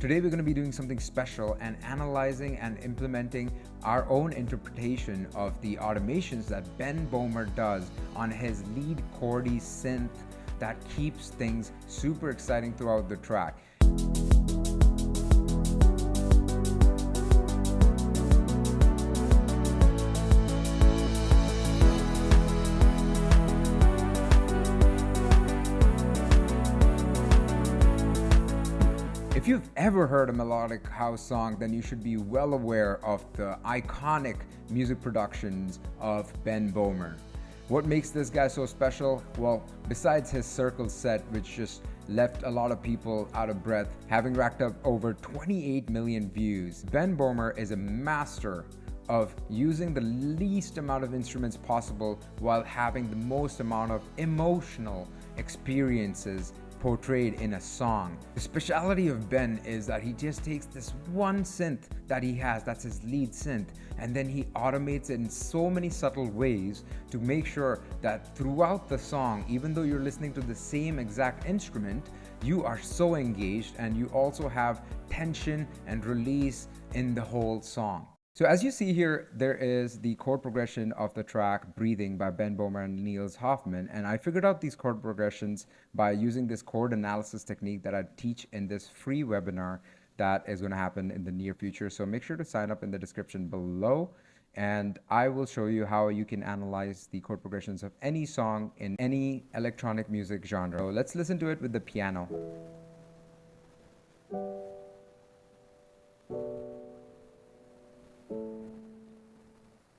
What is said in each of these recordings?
Today we're going to be doing something special and analyzing and implementing our own interpretation of the automations that Ben Bohmer does on his lead chordy synth that keeps things super exciting throughout the track. If you've ever heard a Melodic House song, then you should be well aware of the iconic music productions of Ben Bohmer. What makes this guy so special? Well, besides his circle set, which just left a lot of people out of breath, having racked up over 28 million views, Ben Bohmer is a master of using the least amount of instruments possible while having the most amount of emotional experiences portrayed in a song. The speciality of Ben is that he just takes this one synth that he has, that's his lead synth, and then he automates it in so many subtle ways to make sure that throughout the song, even though you're listening to the same exact instrument, you are so engaged and you also have tension and release in the whole song. So as you see here, there is the chord progression of the track Breathing by Ben Bohmer and Niels Hoffman. And I figured out these chord progressions by using this chord analysis technique that I teach in this free webinar that is going to happen in the near future. So make sure to sign up in the description below. And I will show you how you can analyze the chord progressions of any song in any electronic music genre. So let's listen to it with the piano.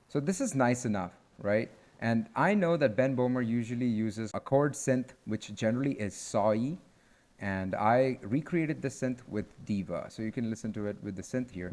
So this is nice enough, right? And I know that Ben Bohmer usually uses a chord synth, which generally is sawy. And I recreated the synth with Diva. So you can listen to it with the synth here.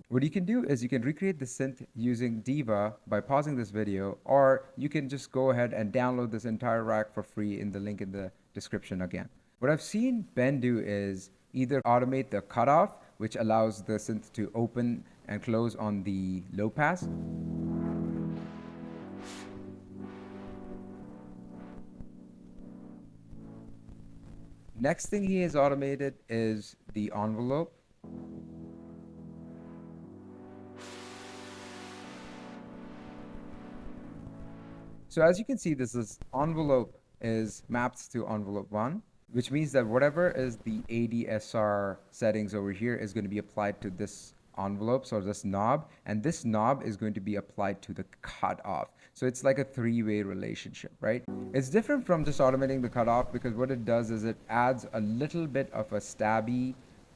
What you can do is you can recreate the synth using Diva by pausing this video, or you can just go ahead and download this entire rack for free in the link in the description again. What I've seen Ben do is either automate the cutoff, which allows the synth to open and close on the low pass. Next thing he has automated is the envelope. So as you can see, this envelope is mapped to envelope 1. Which means that whatever is the ADSR settings over here is going to be applied to this envelope, so this knob, and this knob is going to be applied to the cutoff. So it's like a three-way relationship, right? It's different from just automating the cutoff because what it does is it adds a little bit of a stabby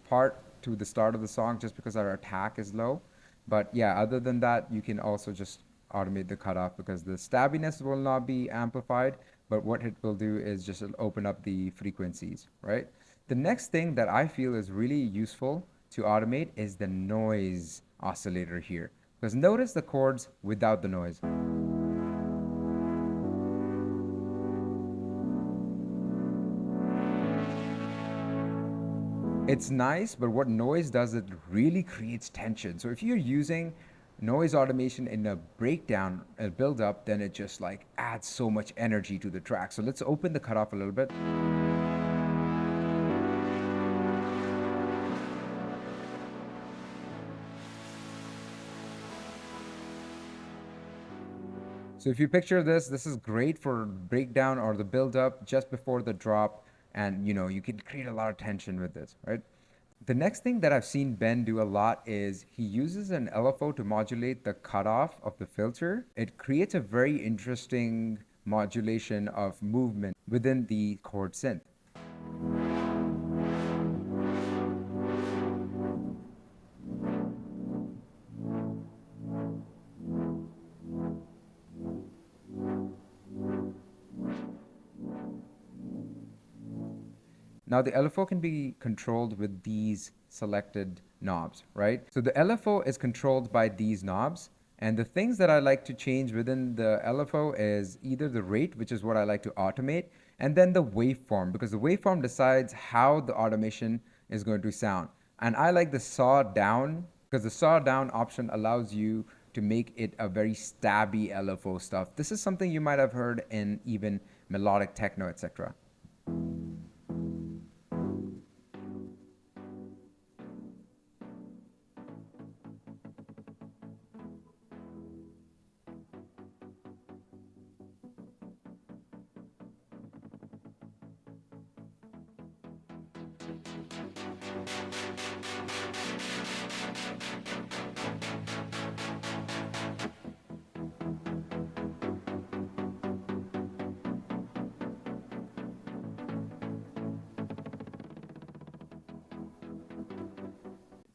part to the start of the song just because our attack is low. But yeah, other than that, you can also just automate the cutoff because the stabbiness will not be amplified. But what it will do is just open up the frequencies, right? The next thing that I feel is really useful to automate is the noise oscillator here. Because notice the chords without the noise. It's nice, but what noise does, it really creates tension. So if you're using noise automation in a breakdown, a build up, then it just like adds so much energy to the track. So let's open the cutoff a little bit. So if you picture this is great for breakdown or the build up just before the drop. And you can create a lot of tension with this, right? The next thing that I've seen Ben do a lot is he uses an LFO to modulate the cutoff of the filter. It creates a very interesting modulation of movement within the chord synth. Now the LFO can be controlled with these selected knobs, right? So the LFO is controlled by these knobs, and the things that I like to change within the LFO is either the rate, which is what I like to automate, and then the waveform, because the waveform decides how the automation is going to sound. And I like the saw down, because the saw down option allows you to make it a very stabby LFO stuff. This is something you might have heard in even melodic techno, etc.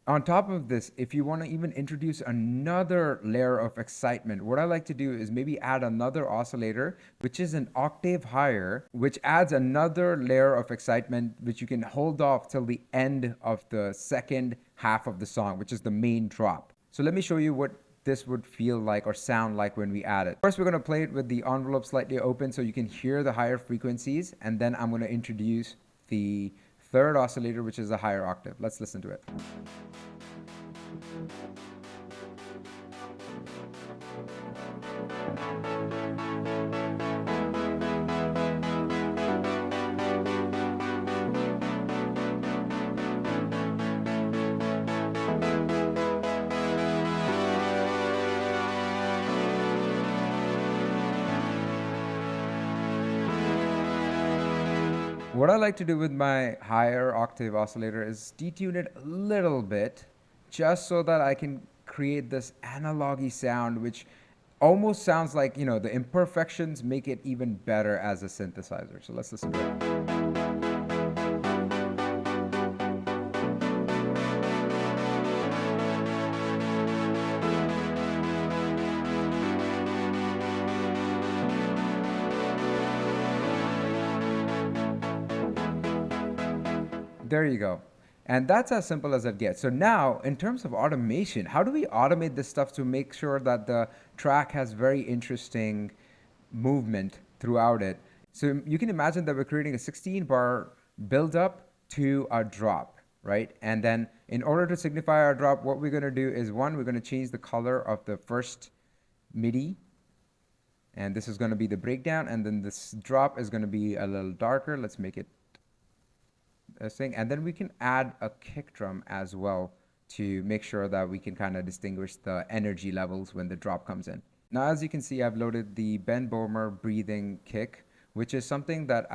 On top of this, if you want to even introduce another layer of excitement, what I like to do is maybe add another oscillator, which is an octave higher, which adds another layer of excitement, which you can hold off till the end of the second half of the song, which is the main drop. So let me show you what this would feel like or sound like when we add it. First, we're going to play it with the envelope slightly open so you can hear the higher frequencies, and then I'm going to introduce the third oscillator, which is a higher octave. Let's listen to it. What I like to do with my higher octave oscillator is detune it a little bit, just so that I can create this analogy sound, which almost sounds like, you know, the imperfections make it even better as a synthesizer. So let's listen to it. There you go. And that's as simple as it gets. So now, in terms of automation, how do we automate this stuff to make sure that the track has very interesting movement throughout it? So you can imagine that we're creating a 16-bar build up to a drop, right? And then in order to signify our drop, what we're going to do is, one, we're going to change the color of the first MIDI. And this is going to be the breakdown. And then this drop is going to be a little darker. Let's make it thing, and then we can add a kick drum as well to make sure that we can kind of distinguish the energy levels when the drop comes in. Now, as you can see, I've loaded the Ben Bohmer breathing kick, which is something that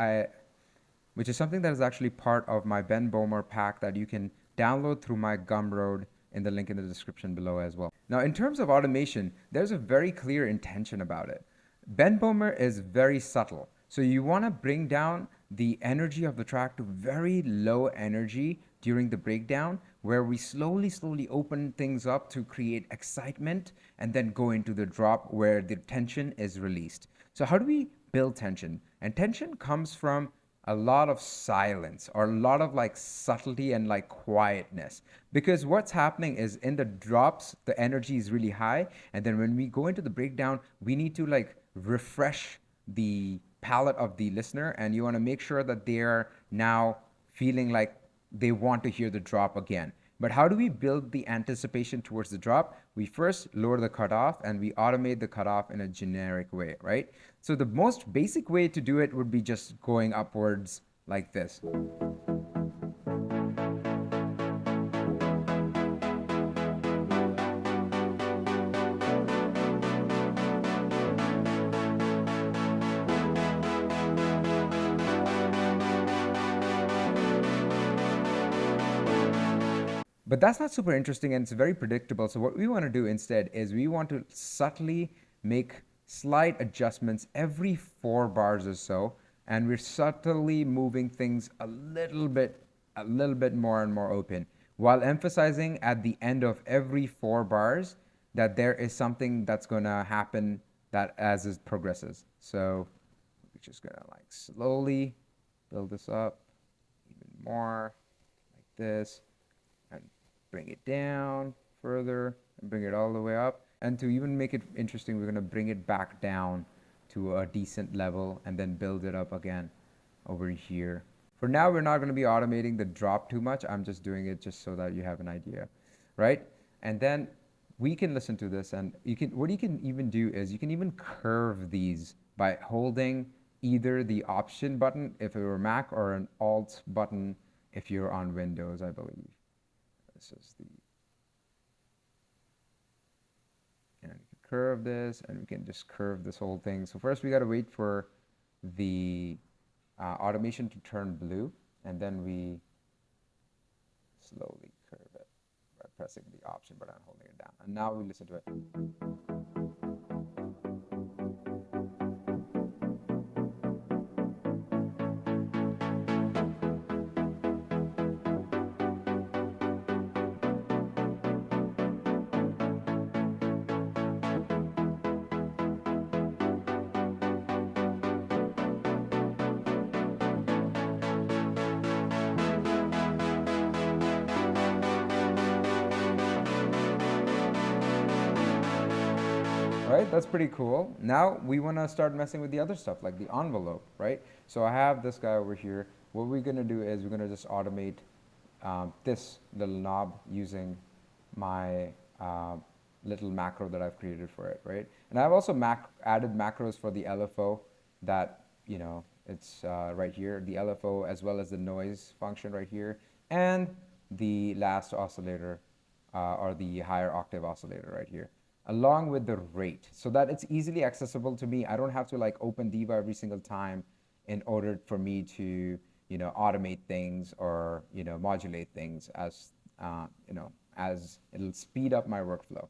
is actually part of my Ben Bohmer pack that you can download through my Gumroad in the link in the description below as well. Now, in terms of automation, there's a very clear intention about it. Ben Bohmer is very subtle. So you want to bring down the energy of the track to very low energy during the breakdown, where we slowly open things up to create excitement and then go into the drop where the tension is released. So how do we build tension? And tension comes from a lot of silence, or a lot of like subtlety and like quietness, because what's happening is in the drops the energy is really high, and then when we go into the breakdown we need to like refresh the palette of the listener, and you want to make sure that they're now feeling like they want to hear the drop again. But how do we build the anticipation towards the drop? We first lower the cutoff and we automate the cutoff in a generic way, right? So the most basic way to do it would be just going upwards like this. But that's not super interesting, and it's very predictable. So what we want to do instead is we want to subtly make slight adjustments every 4 bars or so, and we're subtly moving things a little bit more and more open, while emphasizing at the end of every 4 bars that there is something that's going to happen that as it progresses. So we're just going to like slowly build this up even more like this, and bring it down further and bring it all the way up. And to even make it interesting, we're going to bring it back down to a decent level and then build it up again over here. For now, we're not going to be automating the drop too much. I'm just doing it just so that you have an idea, right? And then we can listen to this, and what you can even do is you can even curve these by holding either the Option button if you're Mac or an Alt button if you're on Windows, I believe. This is the, and you can curve this, and we can just curve this whole thing. So first we got to wait for the automation to turn blue, and then we slowly curve it by pressing the Option button and holding it down. And now we listen to it. Right, that's pretty cool. Now we want to start messing with the other stuff like the envelope, right? So I have this guy over here. What we're going to do is we're going to just automate this little knob using my little macro that I've created for it, right? And I've also added macros for the LFO that, you know, it's right here, the LFO as well as the noise function right here, and the last oscillator or the higher octave oscillator right here, along with the rate, so that it's easily accessible to me. I don't have to like open Diva every single time in order for me to, you know, automate things or, you know, modulate things as, you know, as it'll speed up my workflow.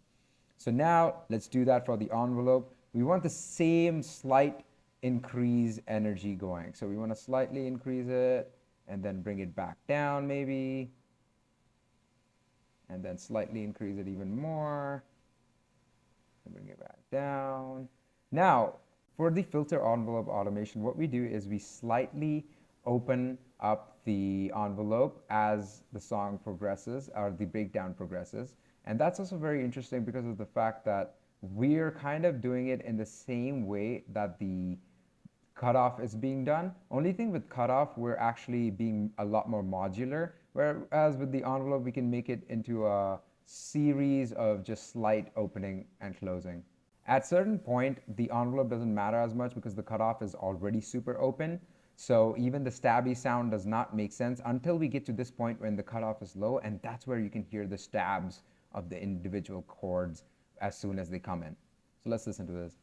So now let's do that for the envelope. We want the same slight increase energy going. So we want to slightly increase it and then bring it back down maybe, and then slightly increase it even more. Bring it back down. Now, for the filter envelope automation, what we do is we slightly open up the envelope as the song progresses or the breakdown progresses. And that's also very interesting because of the fact that we're kind of doing it in the same way that the cutoff is being done. Only thing with cutoff, we're actually being a lot more modular, whereas with the envelope, we can make it into a series of just slight opening and closing. At certain point, the envelope doesn't matter as much because the cutoff is already super open. So even the stabby sound does not make sense until we get to this point when the cutoff is low, and that's where you can hear the stabs of the individual chords as soon as they come in. So let's listen to this.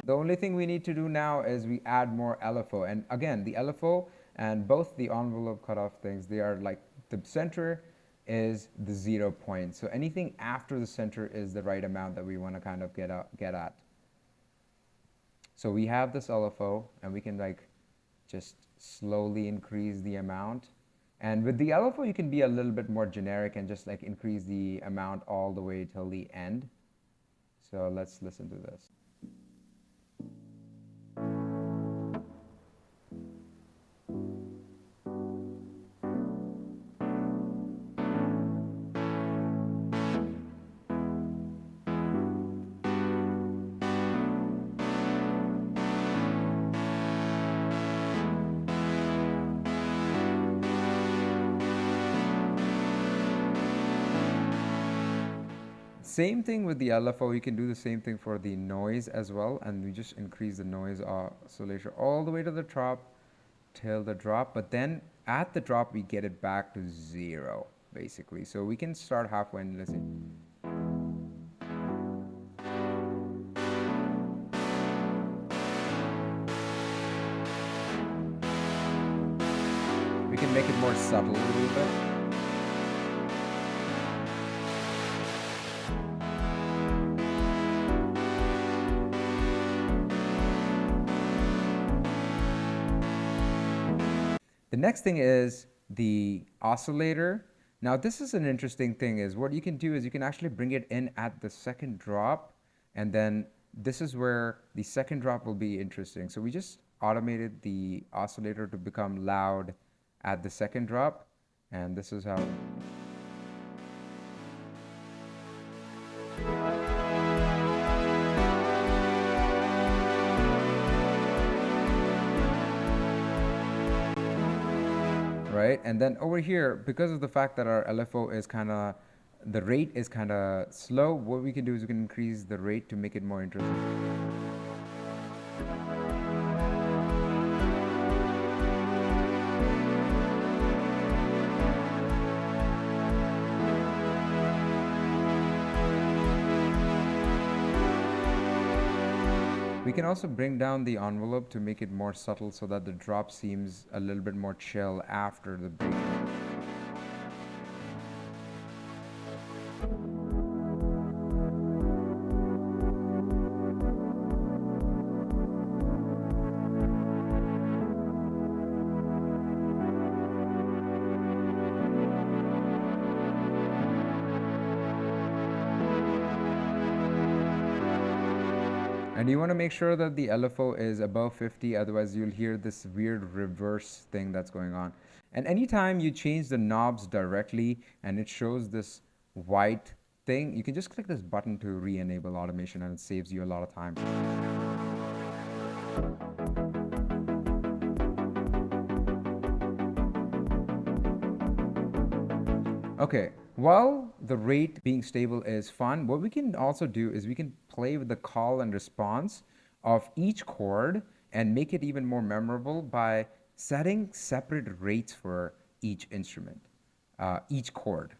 The only thing we need to do now is we add more LFO. And again, the LFO and both the envelope cutoff things, they are like the center is the 0 point. So anything after the center is the right amount that we want to kind of get at. So we have this LFO and we can like just slowly increase the amount. And with the LFO, you can be a little bit more generic and just like increase the amount all the way till the end. So let's listen to this. Same thing with the LFO, you can do the same thing for the noise as well, and we just increase the noise oscillation all the way to the top till the drop, but then at the drop we get it back to 0 basically. So we can start halfway and listen. We can make it more subtle a little bit. The next thing is the oscillator. Now this is an interesting thing, is what you can do is you can actually bring it in at the second drop, and then this is where the second drop will be interesting. So we just automated the oscillator to become loud at the second drop, and this is how. right? And then over here, because of the fact that our LFO is kind of, the rate is kind of slow, what we can do is we can increase the rate to make it more interesting. We can also bring down the envelope to make it more subtle so that the drop seems a little bit more chill after the break. And you want to make sure that the LFO is above 50, otherwise you'll hear this weird reverse thing that's going on. And anytime you change the knobs directly and it shows this white thing, you can just click this button to re-enable automation and it saves you a lot of time. Okay, while the rate being stable is fun, what we can also do is we can play with the call and response of each chord and make it even more memorable by setting separate rates for each instrument, each chord.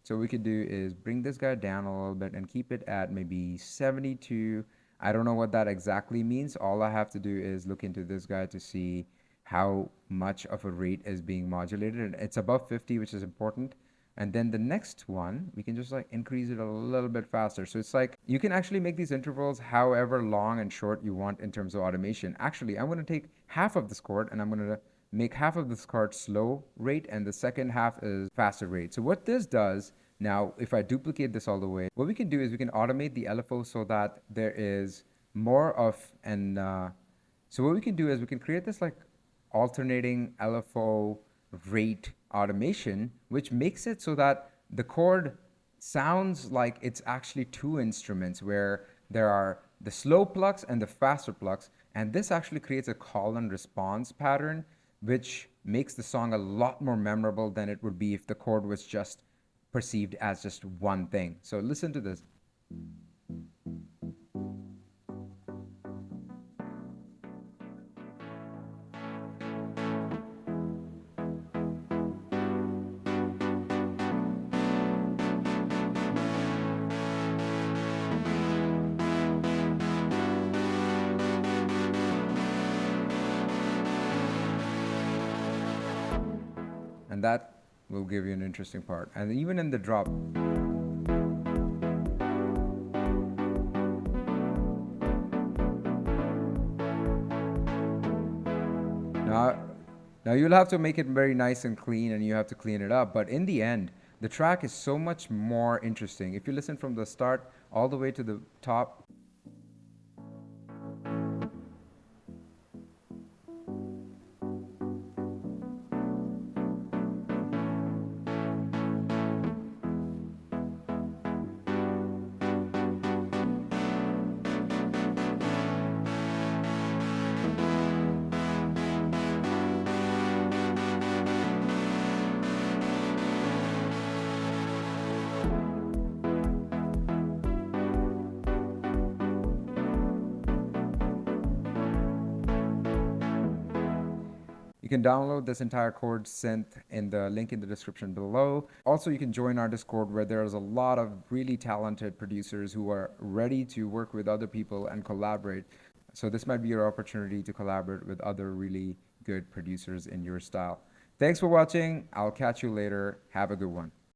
So what we could do is bring this guy down a little bit and keep it at maybe 72. I don't know what that exactly means. All I have to do is look into this guy to see how much of a rate is being modulated. And it's above 50, which is important. And then the next one, we can just like increase it a little bit faster. So it's like you can actually make these intervals however long and short you want in terms of automation. Actually, I'm going to take half of this chord and I'm going to make half of this chord slow rate and the second half is faster rate. So what this does now, if I duplicate this all the way, what we can do is we can automate the LFO so that there is more of an, so what we can do is we can create this like alternating LFO rate automation, which makes it so that the chord sounds like it's actually two instruments where there are the slow plucks and the faster plucks. And this actually creates a call and response pattern, which makes the song a lot more memorable than it would be if the chord was just perceived as just one thing. So listen to this. And that will give you an interesting part. And even in the drop. Now you'll have to make it very nice and clean and you have to clean it up. But in the end, the track is so much more interesting. If you listen from the start all the way to the top, you can download this entire chord synth in the link in the description below. Also, you can join our Discord where there's a lot of really talented producers who are ready to work with other people and collaborate. So this might be your opportunity to collaborate with other really good producers in your style. Thanks for watching. I'll catch you later. Have a good one.